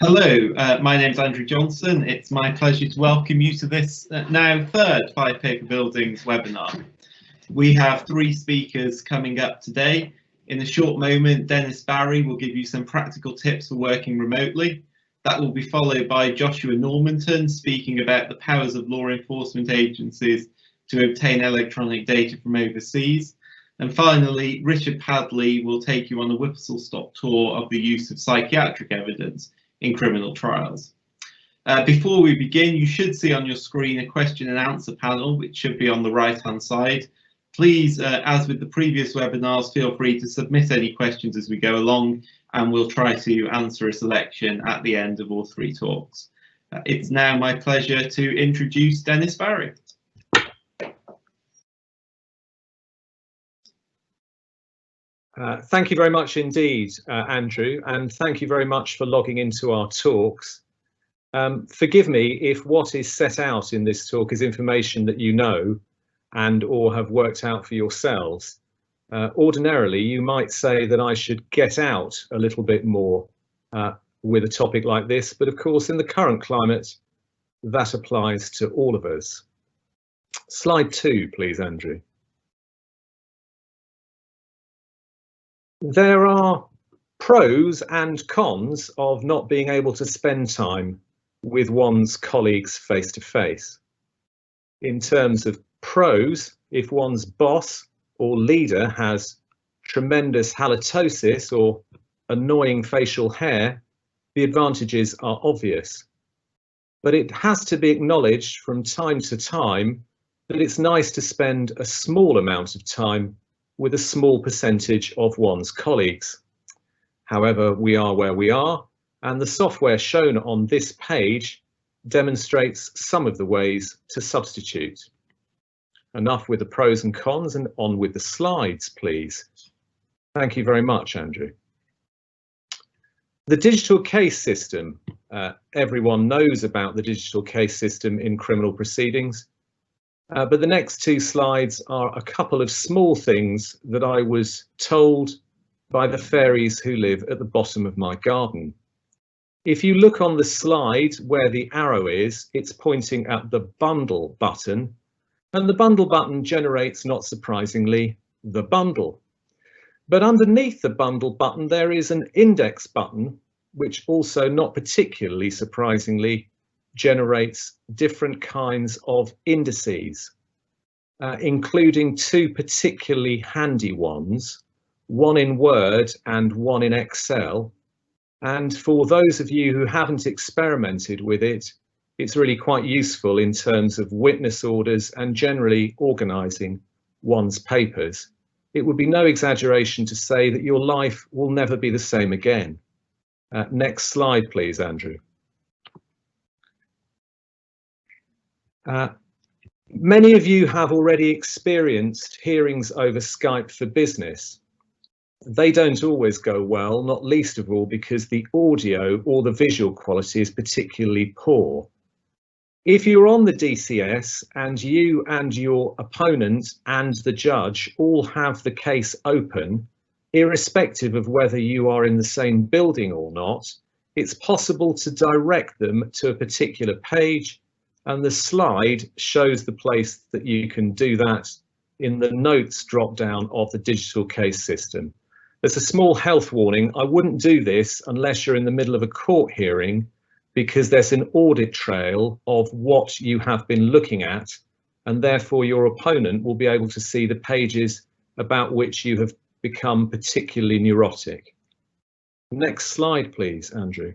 Hello, my name's Andrew Johnson. It's my pleasure to welcome you to this now third 5 Paper Buildings webinar. We have 3 speakers coming up today. In a short moment, Denis Barry will give you some practical tips for working remotely. That will be followed by Joshua Normanton speaking about the powers of law enforcement agencies to obtain electronic data from overseas. And finally, Richard Padley will take you on a whistle-stop tour of the use of psychiatric evidence in criminal trials. Before we begin, you should see on your screen a question and answer panel, which should be on the right hand side. Please, as with the previous webinars, feel free to submit any questions as we go along, and we'll try to answer a selection at the end of all 3 talks. It's now my pleasure to introduce Denis Barry. Thank you very much indeed, Andrew, and thank you very much for logging into our talks. Forgive me if what is set out in this talk is information that you know and or have worked out for yourselves. Ordinarily, you might say that I should get out a little bit more with a topic like this, but of course in the current climate that applies to all of us. Slide 2, please, Andrew. There are pros and cons of not being able to spend time with one's colleagues face to face. In terms of pros, if one's boss or leader has tremendous halitosis or annoying facial hair, the advantages are obvious. But it has to be acknowledged from time to time that it's nice to spend a small amount of time with a small percentage of one's colleagues. However, we are where we are, and the software shown on this page demonstrates some of the ways to substitute. Enough with the pros and cons, and on with the slides, please. Thank you very much, Andrew. The digital case system. Everyone knows about the digital case system in criminal proceedings. But the next 2 slides are a couple of small things that I was told by the fairies who live at the bottom of my garden. If you look on the slide where the arrow is, it's pointing at the bundle button, and the bundle button generates, not surprisingly, the bundle. But underneath the bundle button there is an index button, which also, not particularly surprisingly, generates different kinds of indices, including 2 particularly handy ones, one in Word and one in Excel. And for those of you who haven't experimented with it, it's really quite useful in terms of witness orders and generally organising one's papers. It would be no exaggeration to say that your life will never be the same again. Next slide, please, Andrew. Many of you have already experienced hearings over Skype for Business. They don't always go well, not least of all because the audio or the visual quality is particularly poor. If you're on the DCS and you and your opponent and the judge all have the case open, irrespective of whether you are in the same building or not, it's possible to direct them to a particular page, and the slide shows the place that you can do that in the notes drop down of the digital case system. There's a small health warning. I wouldn't do this unless you're in the middle of a court hearing, because there's an audit trail of what you have been looking at, and therefore your opponent will be able to see the pages about which you have become particularly neurotic. Next slide, please, Andrew.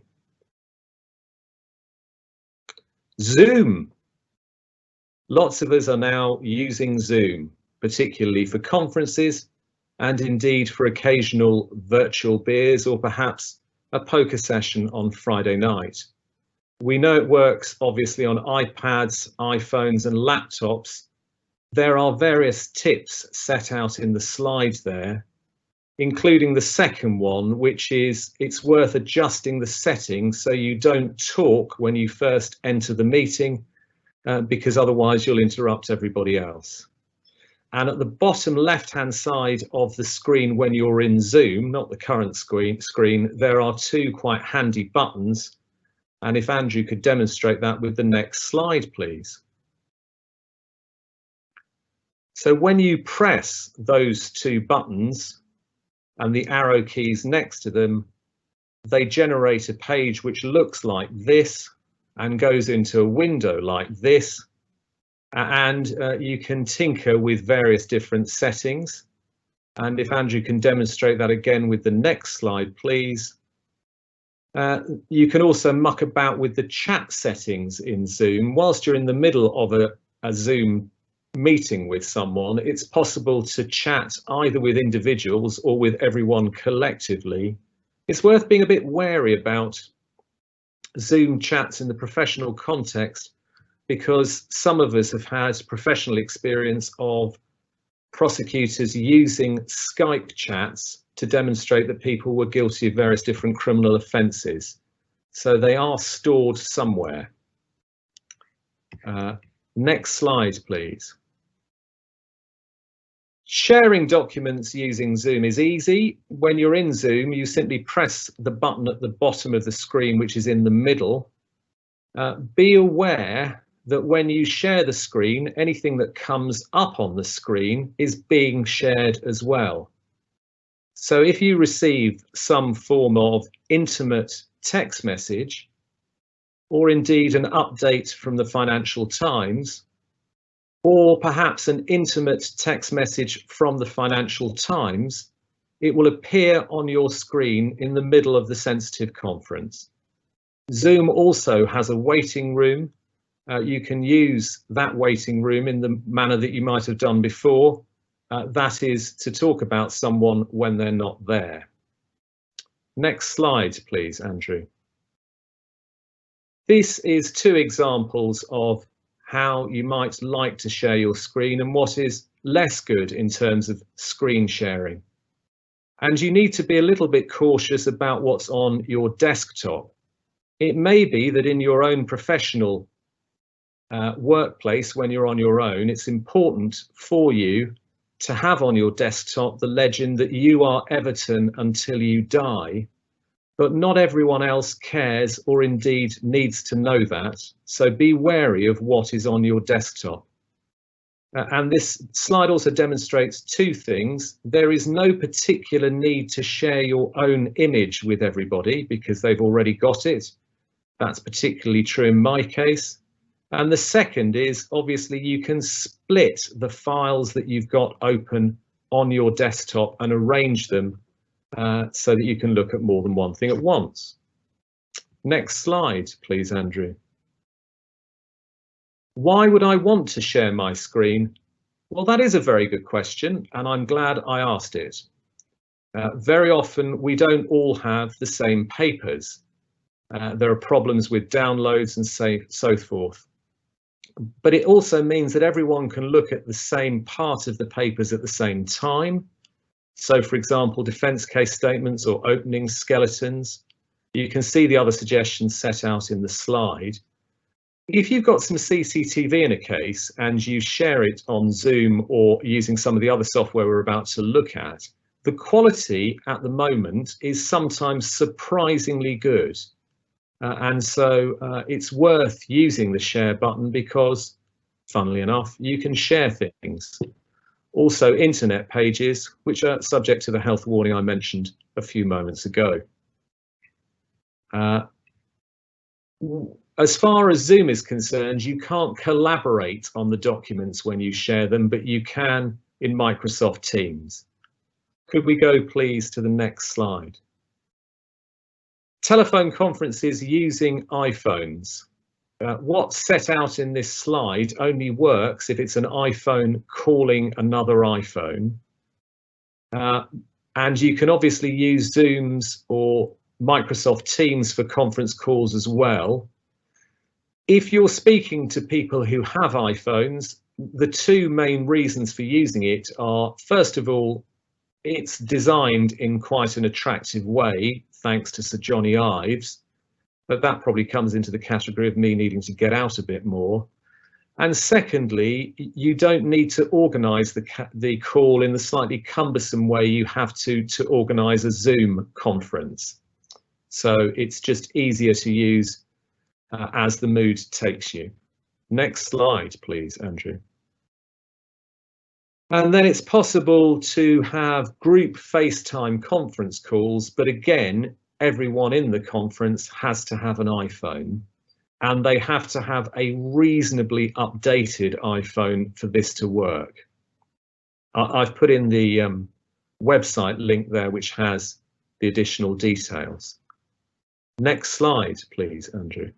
Zoom. Lots of us are now using Zoom, particularly for conferences and indeed for occasional virtual beers or perhaps a poker session on Friday night. We know it works obviously on iPads, iPhones and laptops. There are various tips set out in the slide there, including the second one, which is it's worth adjusting the settings so you don't talk when you first enter the meeting, because otherwise you'll interrupt everybody else. And at the bottom left-hand side of the screen when you're in Zoom, not the current screen, there are 2 quite handy buttons. And if Andrew could demonstrate that with the next slide, please. So when you press those two buttons and the arrow keys next to them, they generate a page which looks like this and goes into a window like this. And you can tinker with various different settings. And if Andrew can demonstrate that again with the next slide, please. You can also muck about with the chat settings in Zoom. Whilst you're in the middle of a Zoom meeting with someone, it's possible to chat either with individuals or with everyone collectively. It's worth being a bit wary about Zoom chats in the professional context, because some of us have had professional experience of prosecutors using Skype chats to demonstrate that people were guilty of various different criminal offences. So they are stored somewhere. Next slide, please. Sharing documents using Zoom is easy. When you're in Zoom, you simply press the button at the bottom of the screen, which is in the middle. Be aware that when you share the screen, anything that comes up on the screen is being shared as well. So if you receive some form of intimate text message, or indeed an update from the Financial Times, or perhaps an intimate text message from the Financial Times, it will appear on your screen in the middle of the sensitive conference. Zoom also has a waiting room. You can use that waiting room in the manner that you might have done before. That is to talk about someone when they're not there. Next slide, please, Andrew. This is two examples of how you might like to share your screen and what is less good in terms of screen sharing. And you need to be a little bit cautious about what's on your desktop. It may be that in your own professional workplace, when you're on your own, it's important for you to have on your desktop the legend that you are Everton until you die. But not everyone else cares or indeed needs to know that. So be wary of what is on your desktop. And this slide also demonstrates two things. There is no particular need to share your own image with everybody because they've already got it. That's particularly true in my case. And the second is, obviously, you can split the files that you've got open on your desktop and arrange them so that you can look at more than one thing at once. Next slide, please, Andrew. Why would I want to share my screen? Well, that is a very good question, and I'm glad I asked it. Very often, we don't all have the same papers. There are problems with downloads and so forth. But it also means that everyone can look at the same part of the papers at the same time. So, for example, defence case statements or opening skeletons. You can see the other suggestions set out in the slide. If you've got some CCTV in a case and you share it on Zoom or using some of the other software we're about to look at, the quality at the moment is sometimes surprisingly good. And so it's worth using the share button because, funnily enough, you can share things. Also, internet pages, which are subject to the health warning I mentioned a few moments ago. As far as Zoom is concerned, you can't collaborate on the documents when you share them, but you can in Microsoft Teams. Could we go, please, to the next slide? Telephone conferences using iPhones. What's set out in this slide only works if it's an iPhone calling another iPhone. And you can obviously use Zooms or Microsoft Teams for conference calls as well. If you're speaking to people who have iPhones, the two main reasons for using it are, first of all, it's designed in quite an attractive way, thanks to Sir Johnny Ives, but that probably comes into the category of me needing to get out a bit more. And secondly, you don't need to organise the call in the slightly cumbersome way you have to organise a Zoom conference. So it's just easier to use as the mood takes you. Next slide, please, Andrew. And then it's possible to have group FaceTime conference calls, but again, everyone in the conference has to have an iPhone, and they have to have a reasonably updated iPhone for this to work. I've put in the website link there, which has the additional details. Next slide, please, Andrew.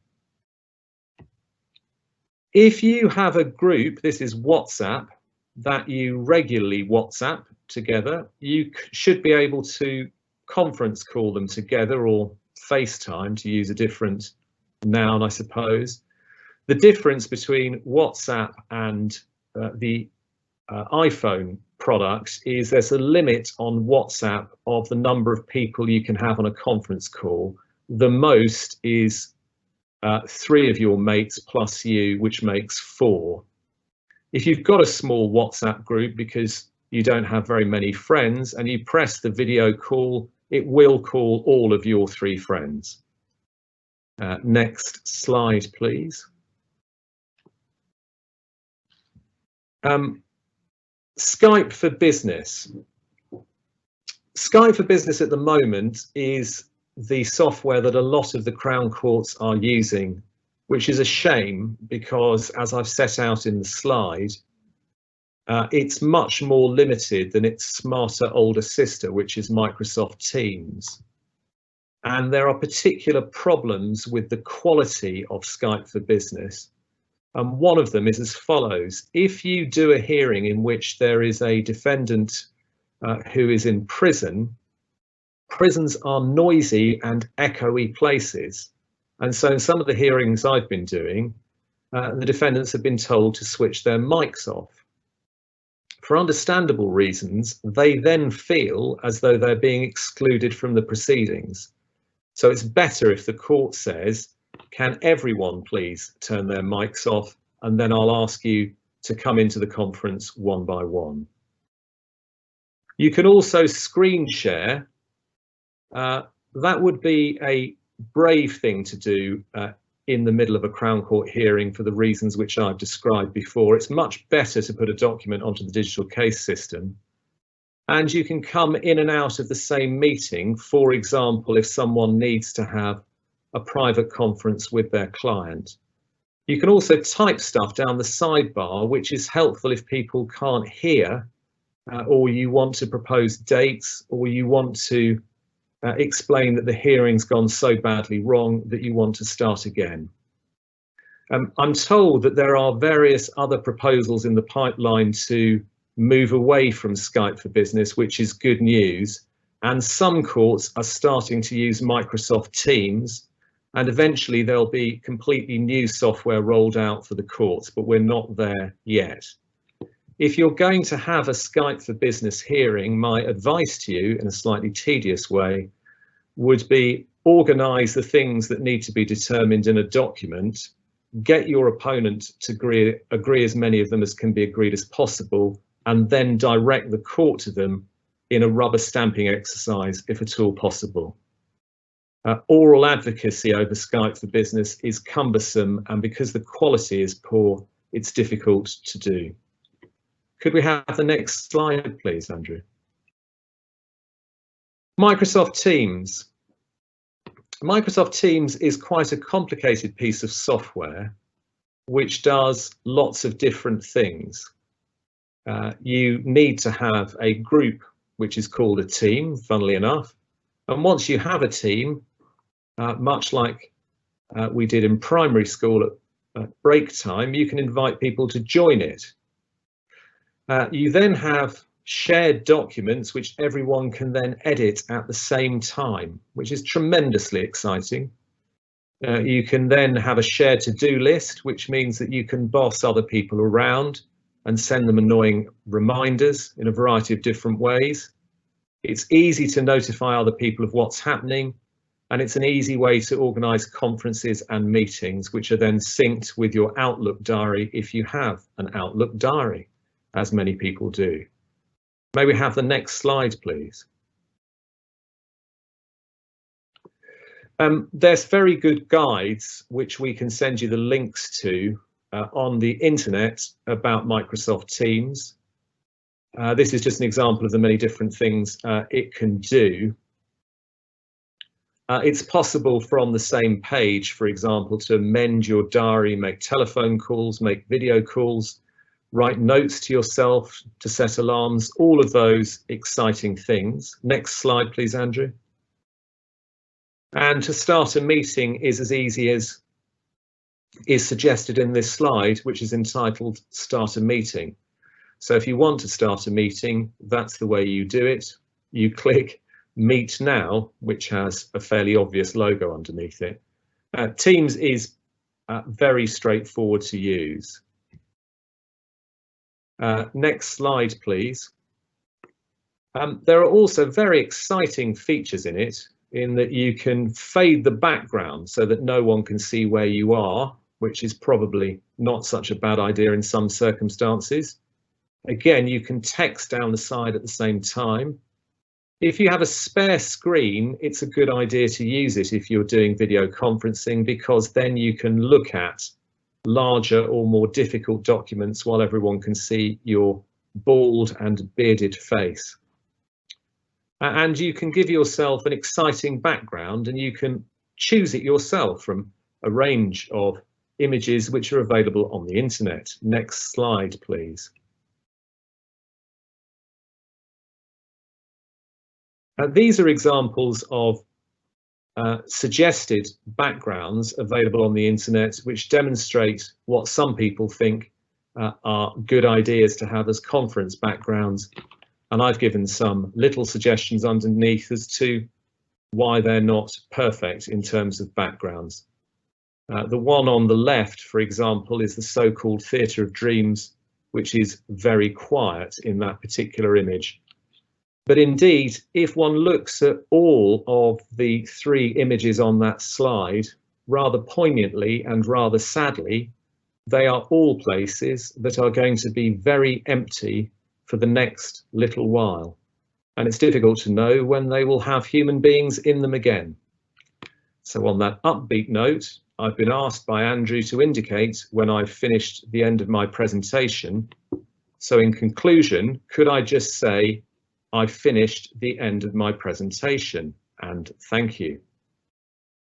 If you have a group, this is WhatsApp, that you regularly WhatsApp together, you should be able to conference call them together, or FaceTime, to use a different noun, I suppose. The difference between WhatsApp and the iPhone products is there's a limit on WhatsApp of the number of people you can have on a conference call. The most is 3 of your mates plus you, which makes 4. If you've got a small WhatsApp group because you don't have very many friends and you press the video call, it will call all of your 3 friends. Next slide, please. Skype for Business. Skype for Business at the moment is the software that a lot of the Crown Courts are using, which is a shame because, as I've set out in the slide, it's much more limited than its smarter older sister, which is Microsoft Teams. And there are particular problems with the quality of Skype for Business. And one of them is as follows. If you do a hearing in which there is a defendant who is in prison, prisons are noisy and echoey places. And so in some of the hearings I've been doing, the defendants have been told to switch their mics off. For understandable reasons, they then feel as though they're being excluded from the proceedings. So it's better if the court says, can everyone please turn their mics off, and then I'll ask you to come into the conference one by one. You can also screen share. That would be a brave thing to do in the middle of a Crown Court hearing for the reasons which I've described before. It's much better to put a document onto the digital case system. And you can come in and out of the same meeting. For example, if someone needs to have a private conference with their client. You can also type stuff down the sidebar, which is helpful if people can't hear, or you want to propose dates, or you want to explain that the hearing's gone so badly wrong that you want to start again. I'm told that there are various other proposals in the pipeline to move away from Skype for Business, which is good news. And some courts are starting to use Microsoft Teams, and eventually there'll be completely new software rolled out for the courts, but we're not there yet. If you're going to have a Skype for Business hearing, my advice to you in a slightly tedious way would be organise the things that need to be determined in a document, get your opponent to agree as many of them as can be agreed as possible, and then direct the court to them in a rubber stamping exercise if at all possible. Oral advocacy over Skype for Business is cumbersome, and because the quality is poor, it's difficult to do. Could we have the next slide, please, Andrew? Microsoft Teams. Microsoft Teams is quite a complicated piece of software which does lots of different things. You need to have a group which is called a team, funnily enough. And once you have a team, much like we did in primary school at break time, you can invite people to join it. You then have shared documents which everyone can then edit at the same time, which is tremendously exciting. You can then have a shared to-do list, which means that you can boss other people around and send them annoying reminders in a variety of different ways. It's easy to notify other people of what's happening, and it's an easy way to organise conferences and meetings, which are then synced with your Outlook diary if you have an Outlook diary, as many people do. May we have the next slide, please? There's very good guides which we can send you the links to on the internet about Microsoft Teams. This is just an example of the many different things it can do. It's possible from the same page, for example, to amend your diary, make telephone calls, make video calls, write notes to yourself, to set alarms, all of those exciting things. Next slide, please, Andrew. And to start a meeting is as easy as is suggested in this slide, which is entitled Start a Meeting. So if you want to start a meeting, that's the way you do it. You click Meet Now, which has a fairly obvious logo underneath it. Teams is very straightforward to use. Next slide, please. There are also very exciting features in it, in that you can fade the background so that no one can see where you are, which is probably not such a bad idea in some circumstances. Again, you can text down the side at the same time. If you have a spare screen, it's a good idea to use it if you're doing video conferencing, because then you can look at larger or more difficult documents while everyone can see your bald and bearded face. And you can give yourself an exciting background, and you can choose it yourself from a range of images which are available on the internet. Next slide, please. These are examples of suggested backgrounds available on the internet, which demonstrate what some people think are good ideas to have as conference backgrounds. And I've given some little suggestions underneath as to why they're not perfect in terms of backgrounds. The one on the left, for example, is the so-called Theatre of Dreams, which is very quiet in that particular image. But indeed, if one looks at all of the three images on that slide, rather poignantly and rather sadly, they are all places that are going to be very empty for the next little while. And it's difficult to know when they will have human beings in them again. So on that upbeat note, I've been asked by Andrew to indicate when I've finished the end of my presentation. So in conclusion, could I just say, I've finished the end of my presentation, and thank you.